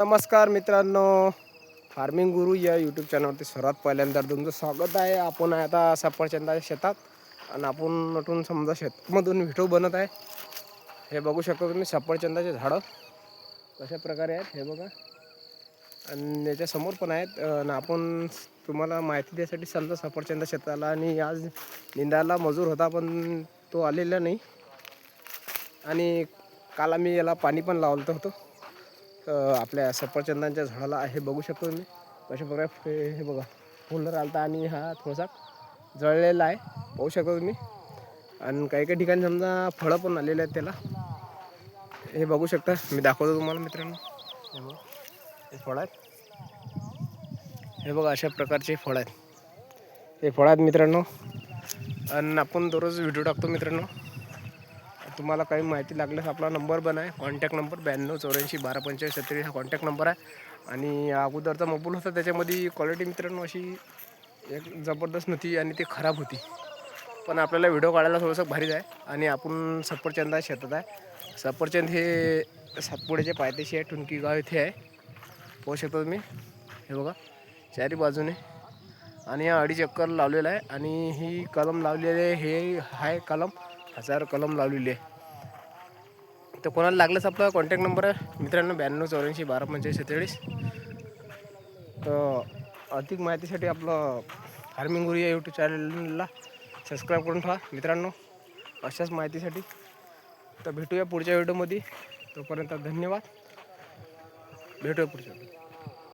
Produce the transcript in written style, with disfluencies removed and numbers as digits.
नमस्कार मित्रांनो, फार्मिंग गुरु या यूट्यूब चॅनलवरती सर्वात पहिल्यांदा तुमचं स्वागत आहे. आपण आता सफरचंदाच्या शेतात आणि आपण नटून समजा शेतमधून व्हिडिओ बनत आहे. हे बघू शकता तुम्ही सफरचंदाचे झाडं कशा प्रकारे आहेत हे बघा. आणि याच्यासमोर पण आहेत. आणि आपण तुम्हाला माहिती द्यायसाठी समजा सफरचंदा शेताला आणि आज निंदायला मजूर होता पण तो आलेला नाही. आणि काल आम्ही याला पाणी पण लावलं होतं आपल्या सफरचंदांच्या झाडाला. हे बघू शकतो तुम्ही कशा प्रकारे हे बघा फुल राहिलता आणि हा थोडासा जळलेला आहे पाहू शकता तुम्ही. आणि काही काही ठिकाणी समजा फळं पण आलेले आहेत त्याला. हे बघू शकता, मी दाखवतो तुम्हाला मित्रांनो. हे बघा हे फळं आहेत, हे बघा अशा प्रकारचे फळं आहेत. हे फळं आहेत मित्रांनो. आणि आपण दररोज व्हिडिओ टाकतो मित्रांनो. तुम्हाला काही माहिती लागल्यास आपला नंबर पण आहे, कॉन्टॅक्ट नंबर 9284124547 हा कॉन्टॅक्ट नंबर आहे. आणि अगोदरचा मोबाईल होता त्याच्यामध्ये क्वालिटी मित्रांनो अशी एक जबरदस्त नव्हती आणि ती खराब होती. पण आपल्याला व्हिडिओ काढायला थोडंसं भारीच आहे. आणि आपण सफरचंदा शेतात आहे. सफरचंद हे सातपुड्याच्या पायथ्याशी आहे, टुनकी गाव इथे आहे पाहू शकता तुम्ही. हे बघा चारी बाजूने. आणि हा 2.5 एकर लावलेला आहे. आणि ही कलम लावलेली आहे, हे आहे कलम 1000 कलम लावलेली आहे. तर कोणाला लागलंच आपला कॉन्टॅक्ट नंबर आहे मित्रांनो 9284124547. तर अधिक माहितीसाठी आपलं फार्मिंग गुरु या यूट्यूब चॅनलला सबस्क्राईब करून ठेवा मित्रांनो अशाच माहितीसाठी. तर भेटूया पुढच्या व्हिडिओमध्ये. तोपर्यंत धन्यवाद. भेटूया पुढच्या व्हिडिओ.